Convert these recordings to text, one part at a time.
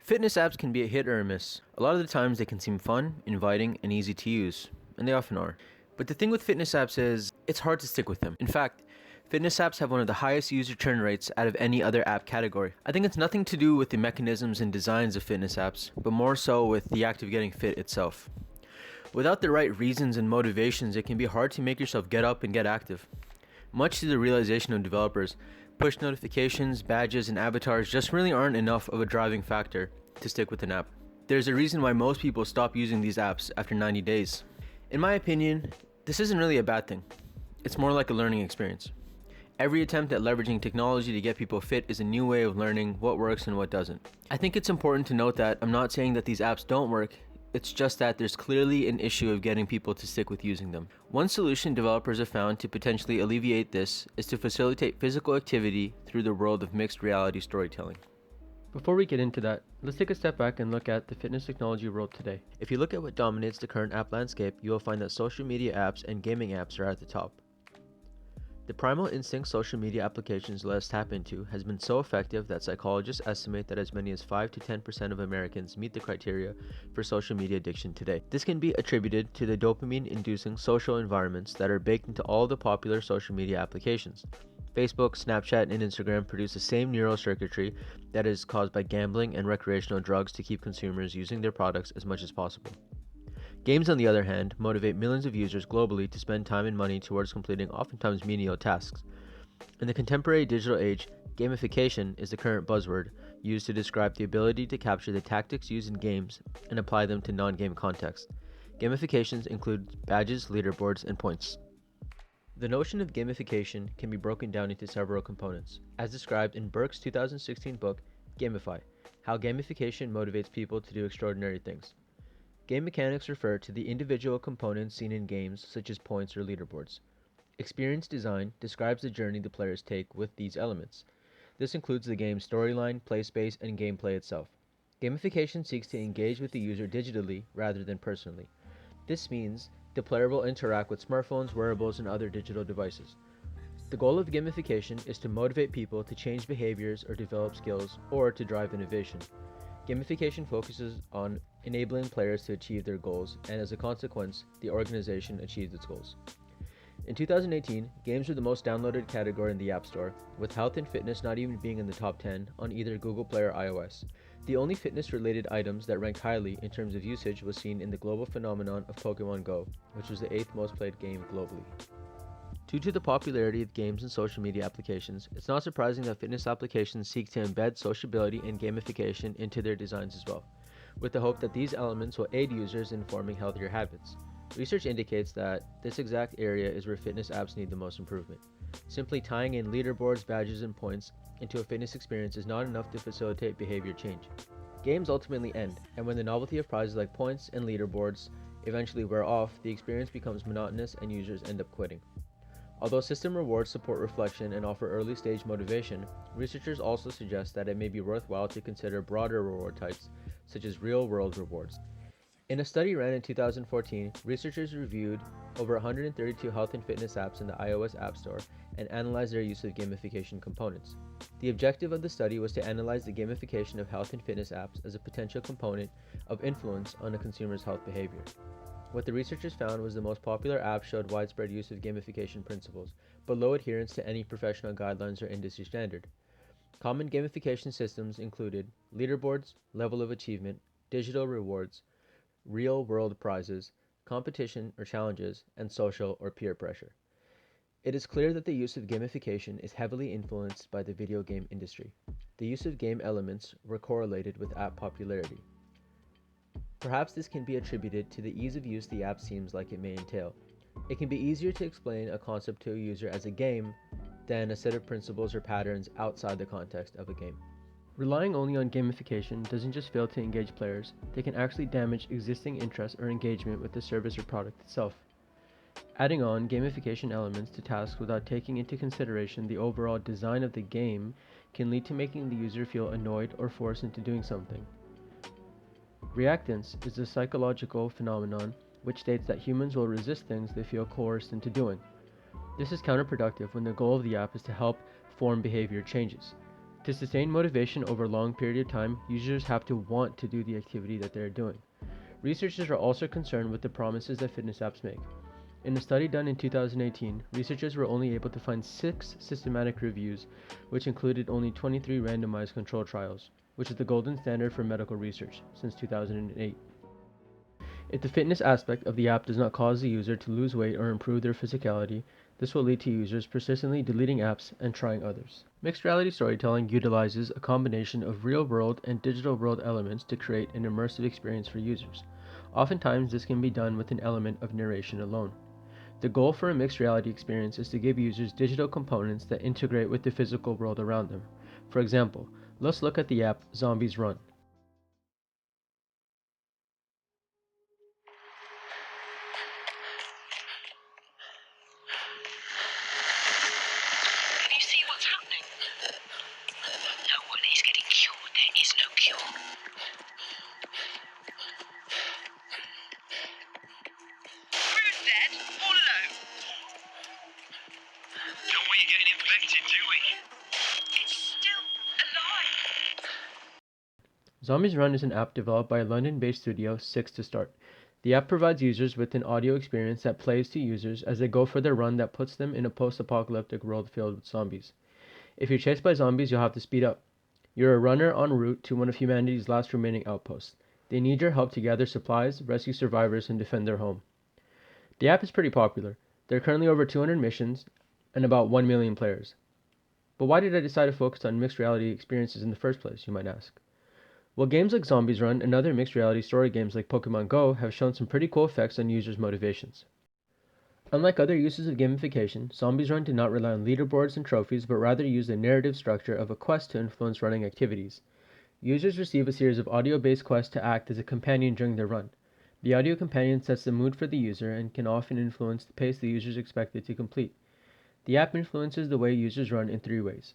Fitness apps can be a hit or a miss. A lot of the times they can seem fun, inviting, and easy to use, and they often are. But the thing with fitness apps is, it's hard to stick with them. In fact, fitness apps have one of the highest user churn rates out of any other app category. I think it's nothing to do with the mechanisms and designs of fitness apps, but more so with the act of getting fit itself. Without the right reasons and motivations, it can be hard to make yourself get up and get active. Much to the realization of developers, push notifications, badges, and avatars just really aren't enough of a driving factor to stick with an app. There's a reason why most people stop using these apps after 90 days. In my opinion, this isn't really a bad thing. It's more like a learning experience. Every attempt at leveraging technology to get people fit is a new way of learning what works and what doesn't. I think it's important to note that I'm not saying that these apps don't work. It's just that there's clearly an issue of getting people to stick with using them. One solution developers have found to potentially alleviate this is to facilitate physical activity through the world of mixed reality storytelling. Before we get into that, let's take a step back and look at the fitness technology world today. If you look at what dominates the current app landscape, you will find that social media apps and gaming apps are at the top. The primal instinct social media applications let us tap into has been so effective that psychologists estimate that as many as 5 to 10% of Americans meet the criteria for social media addiction today. This can be attributed to the dopamine-inducing social environments that are baked into all the popular social media applications. Facebook, Snapchat, and Instagram produce the same neural circuitry that is caused by gambling and recreational drugs to keep consumers using their products as much as possible. Games, on the other hand, motivate millions of users globally to spend time and money towards completing oftentimes menial tasks. In the contemporary digital age, gamification is the current buzzword used to describe the ability to capture the tactics used in games and apply them to non-game contexts. Gamifications include badges, leaderboards, and points. The notion of gamification can be broken down into several components, as described in Burke's 2016 book, Gamify: How Gamification Motivates People to Do Extraordinary Things. Game mechanics refer to the individual components seen in games such as points or leaderboards. Experience design describes the journey the players take with these elements. This includes the game's storyline, play space, and gameplay itself. Gamification seeks to engage with the user digitally rather than personally. This means the player will interact with smartphones, wearables, and other digital devices. The goal of gamification is to motivate people to change behaviors or develop skills, or to drive innovation. Gamification focuses on enabling players to achieve their goals, and as a consequence, the organization achieves its goals. In 2018, games were the most downloaded category in the App Store, with health and fitness not even being in the top 10 on either Google Play or iOS. The only fitness-related items that ranked highly in terms of usage was seen in the global phenomenon of Pokemon Go, which was the 8th most played game globally. Due to the popularity of games and social media applications, it's not surprising that fitness applications seek to embed sociability and gamification into their designs as well, with the hope that these elements will aid users in forming healthier habits. Research indicates that this exact area is where fitness apps need the most improvement. Simply tying in leaderboards, badges, and points into a fitness experience is not enough to facilitate behavior change. Games ultimately end, and when the novelty of prizes like points and leaderboards eventually wear off, the experience becomes monotonous and users end up quitting. Although system rewards support reflection and offer early-stage motivation, researchers also suggest that it may be worthwhile to consider broader reward types, such as real-world rewards. In a study ran in 2014, researchers reviewed over 132 health and fitness apps in the iOS App Store and analyzed their use of gamification components. The objective of the study was to analyze the gamification of health and fitness apps as a potential component of influence on a consumer's health behavior. What the researchers found was the most popular apps showed widespread use of gamification principles, but low adherence to any professional guidelines or industry standard. Common gamification systems included leaderboards, level of achievement, digital rewards, real-world prizes, competition or challenges, and social or peer pressure. It is clear that the use of gamification is heavily influenced by the video game industry. The use of game elements were correlated with app popularity. Perhaps this can be attributed to the ease of use the app seems like it may entail. It can be easier to explain a concept to a user as a game than a set of principles or patterns outside the context of a game. Relying only on gamification doesn't just fail to engage players, they can actually damage existing interest or engagement with the service or product itself. Adding on gamification elements to tasks without taking into consideration the overall design of the game can lead to making the user feel annoyed or forced into doing something. Reactants is a psychological phenomenon which states that humans will resist things they feel coerced into doing. This is counterproductive when the goal of the app is to help form behavior changes. To sustain motivation over a long period of time, users have to want to do the activity that they are doing. Researchers are also concerned with the promises that fitness apps make. In a study done in 2018, researchers were only able to find 6 systematic reviews, which included only 23 randomized controlled trials, which is the golden standard for medical research since 2008. If the fitness aspect of the app does not cause the user to lose weight or improve their physicality, this will lead to users persistently deleting apps and trying others. Mixed reality storytelling utilizes a combination of real-world and digital-world elements to create an immersive experience for users. Oftentimes, this can be done with an element of narration alone. The goal for a mixed reality experience is to give users digital components that integrate with the physical world around them. For example, let's look at the app Zombies Run. Can you see what's happening? No one is getting cured. There is no cure. Who's dead? All alone. Don't want you getting infected, do we? It's still alive. Zombies Run is an app developed by a London-based studio, Six to Start. The app provides users with an audio experience that plays to users as they go for their run that puts them in a post-apocalyptic world filled with zombies. If you're chased by zombies, you'll have to speed up. You're a runner en route to one of humanity's last remaining outposts. They need your help to gather supplies, rescue survivors, and defend their home. The app is pretty popular. There are currently over 200 missions and about 1 million players. But why did I decide to focus on mixed reality experiences in the first place, you might ask? Well, games like Zombies Run and other mixed reality story games like Pokemon Go have shown some pretty cool effects on users' motivations. Unlike other uses of gamification, Zombies Run did not rely on leaderboards and trophies, but rather used the narrative structure of a quest to influence running activities. Users receive a series of audio-based quests to act as a companion during their run. The audio companion sets the mood for the user and can often influence the pace the user is expected to complete. The app influences the way users run in 3 ways.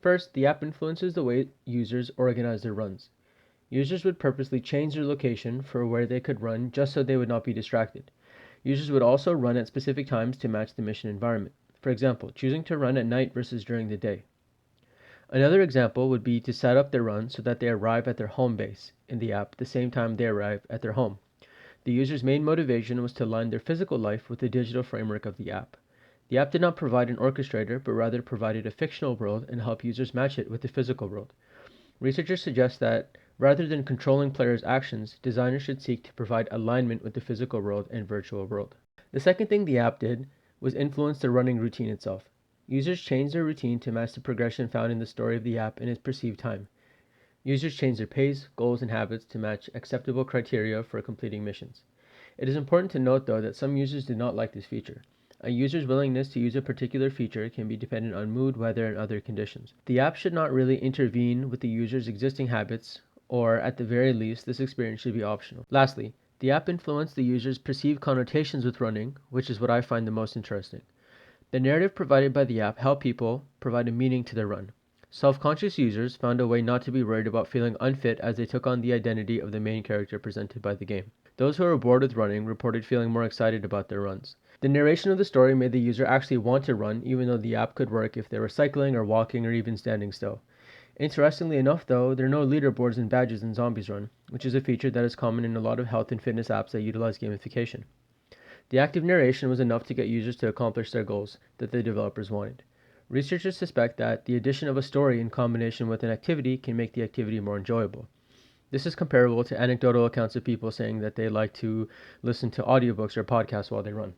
First, the app influences the way users organize their runs. Users would purposely change their location for where they could run just so they would not be distracted. Users would also run at specific times to match the mission environment. For example, choosing to run at night versus during the day. Another example would be to set up their run so that they arrive at their home base in the app the same time they arrive at their home. The user's main motivation was to align their physical life with the digital framework of the app. The app did not provide an orchestrator, but rather provided a fictional world and helped users match it with the physical world. Researchers suggest that, rather than controlling players' actions, designers should seek to provide alignment with the physical world and virtual world. The second thing the app did was influence the running routine itself. Users changed their routine to match the progression found in the story of the app and its perceived time. Users changed their pace, goals, and habits to match acceptable criteria for completing missions. It is important to note, though, that some users did not like this feature. A user's willingness to use a particular feature can be dependent on mood, weather, and other conditions. The app should not really intervene with the user's existing habits, or at the very least, this experience should be optional. Lastly, the app influenced the user's perceived connotations with running, which is what I find the most interesting. The narrative provided by the app helped people provide a meaning to their run. Self-conscious users found a way not to be worried about feeling unfit as they took on the identity of the main character presented by the game. Those who were bored with running reported feeling more excited about their runs. The narration of the story made the user actually want to run, even though the app could work if they were cycling or walking or even standing still. Interestingly enough, though, there are no leaderboards and badges in Zombies Run, which is a feature that is common in a lot of health and fitness apps that utilize gamification. The active narration was enough to get users to accomplish their goals that the developers wanted. Researchers suspect that the addition of a story in combination with an activity can make the activity more enjoyable. This is comparable to anecdotal accounts of people saying that they like to listen to audiobooks or podcasts while they run.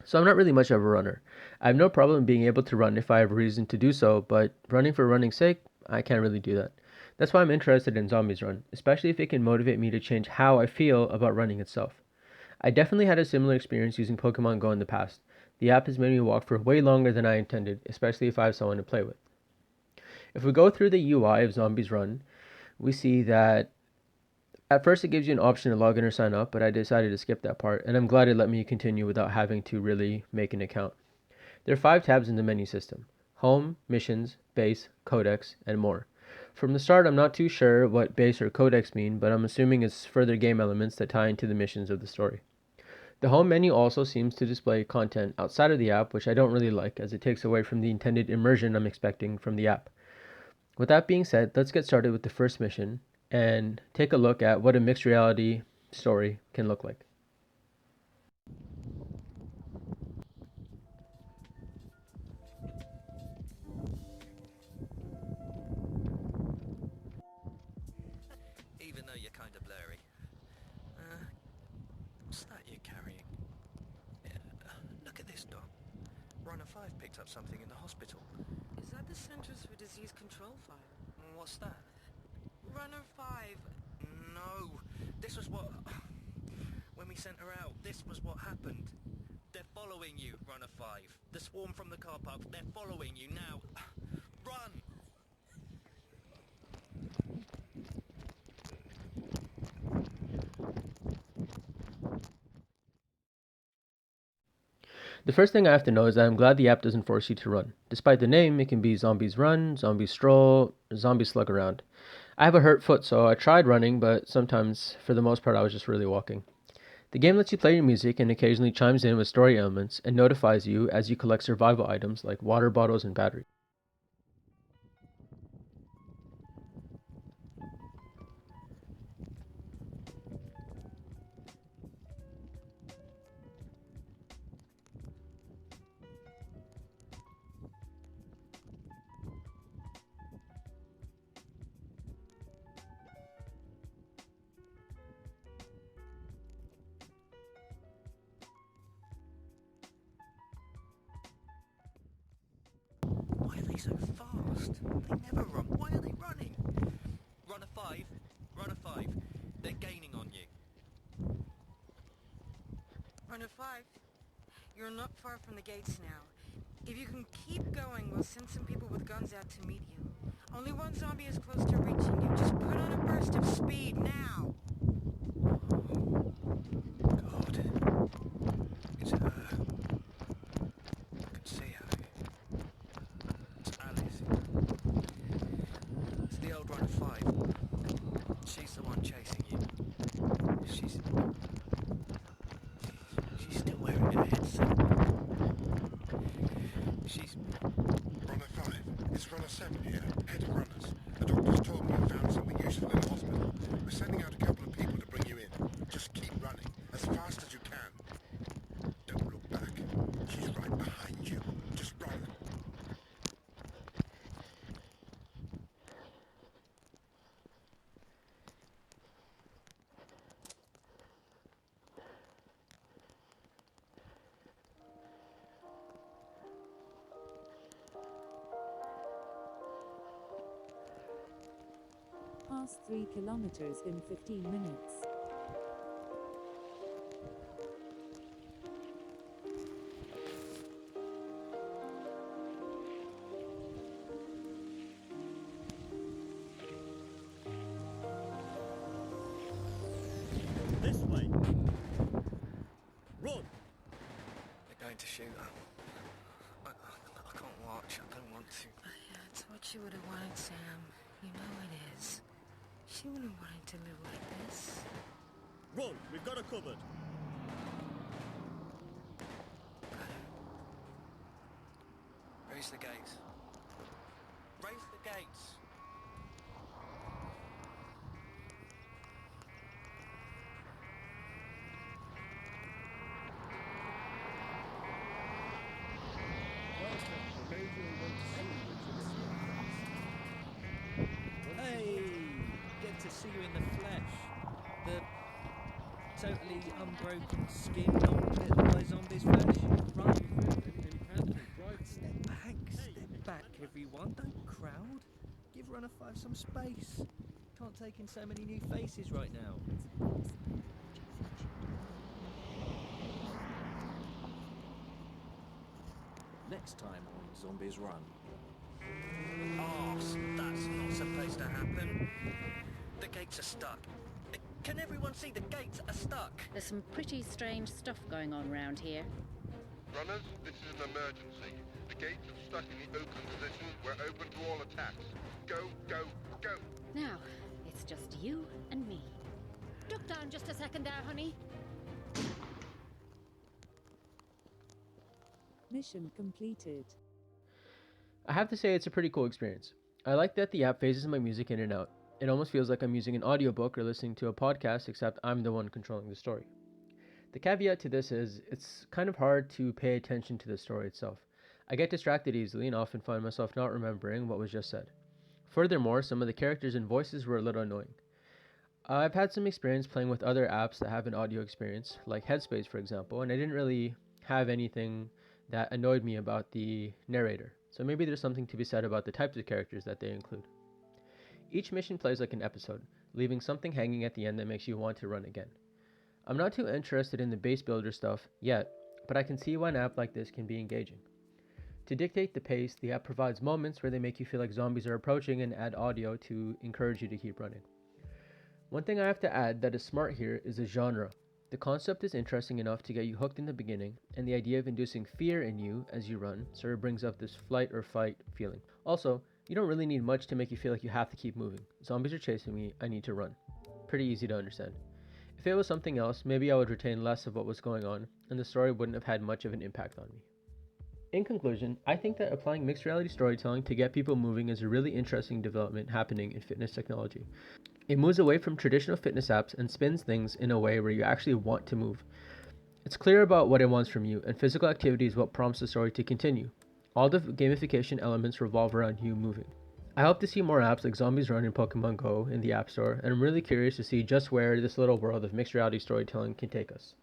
So I'm not really much of a runner. I have no problem being able to run if I have a reason to do so, but running for running's sake, I can't really do that. That's why I'm interested in Zombies Run, especially if it can motivate me to change how I feel about running itself. I definitely had a similar experience using Pokemon Go in the past. The app has made me walk for way longer than I intended, especially if I have someone to play with. If we go through the UI of Zombies Run, we see that at first it gives you an option to log in or sign up, but I decided to skip that part, and I'm glad it let me continue without having to really make an account. There are 5 tabs in the menu system: Home, Missions, Base, Codex, and more. From the start, I'm not too sure what base or codex mean, but I'm assuming it's further game elements that tie into the missions of the story. The home menu also seems to display content outside of the app, which I don't really like, as it takes away from the intended immersion I'm expecting from the app. With that being said, let's get started with the first mission and take a look at what a mixed reality story can look like. Even though you're kind of blurry. What's that you're carrying? Look at this, Doc. Runner 5 picked up something in the hospital. Is that the Centers for Disease Control file? What's that? Runner 5. No, this was what... When we sent her out, this was what happened. They're following you, Runner 5. The swarm from the car park, they're following you now. Run! The first thing I have to know is that I'm glad the app doesn't force you to run. Despite the name, it can be zombies run, zombies stroll, zombies slug around. I have a hurt foot, so I tried running, but sometimes, for the most part, I was just really walking. The game lets you play your music and occasionally chimes in with story elements and notifies you as you collect survival items like water bottles and batteries. Why are they so fast? They never run. Why are they running? Runner 5, Runner 5, they're gaining on you. Runner 5, you're not far from the gates now. If you can keep going, we'll send some people with guns out to meet you. Only one zombie is close to reaching you. Just put on a burst of speed now. God. It's her. I can see her. It's Alice. It's the old Runner 5. She's the one chasing you. She's still wearing her headset. She's... Runner 5, it's Runner 7 here, head of runners. The doctors told me you found something useful in the hospital. We're sending out a couple of people to bring you in. Just keep running, as fast as you can. Don't look back. She's right behind you. Just run. Pass 3 kilometers in 15 minutes. This way! Run! They're going to shoot her. I can't watch. I don't want to. That's what she would have wanted, Sam. You know it is. She wouldn't have wanted to live like this. Run! We've got her covered. Raise the gates. Raise the gates. Hey, get to see you in the flesh. The totally unbroken skin, not bitten by zombies' flesh. Right. Step back, everyone. Don't crowd. Give Runner 5 some space. Can't take in so many new faces right now. Next time on Zombies Run. Oh, that's not supposed to happen. The gates are stuck. Can everyone see the gates are stuck? There's some pretty strange stuff going on around here. Runners, this is an emergency. The gates are stuck in the open position. We're open to all attacks. Go, go, go! Now, it's just you and me. Duck down just a second there, honey. Mission completed. I have to say it's a pretty cool experience. I like that the app phases my music in and out. It almost feels like I'm using an audiobook or listening to a podcast, except I'm the one controlling the story. The caveat to this is it's kind of hard to pay attention to the story itself. I get distracted easily and often find myself not remembering what was just said. Furthermore, some of the characters and voices were a little annoying. I've had some experience playing with other apps that have an audio experience, like Headspace for example, and I didn't really have anything that annoyed me about the narrator. So maybe there's something to be said about the types of characters that they include. Each mission plays like an episode, leaving something hanging at the end that makes you want to run again. I'm not too interested in the base builder stuff yet, but I can see why an app like this can be engaging. To dictate the pace, the app provides moments where they make you feel like zombies are approaching and add audio to encourage you to keep running. One thing I have to add that is smart here is the genre. The concept is interesting enough to get you hooked in the beginning, and the idea of inducing fear in you as you run sort of brings up this flight or fight feeling. Also, you don't really need much to make you feel like you have to keep moving. Zombies are chasing me, I need to run. Pretty easy to understand. If it was something else, maybe I would retain less of what was going on, and the story wouldn't have had much of an impact on me. In conclusion, I think that applying mixed reality storytelling to get people moving is a really interesting development happening in fitness technology. It moves away from traditional fitness apps and spins things in a way where you actually want to move. It's clear about what it wants from you, and physical activity is what prompts the story to continue. All the gamification elements revolve around you moving. I hope to see more apps like Zombies Run and Pokemon Go in the App Store, and I'm really curious to see just where this little world of mixed reality storytelling can take us.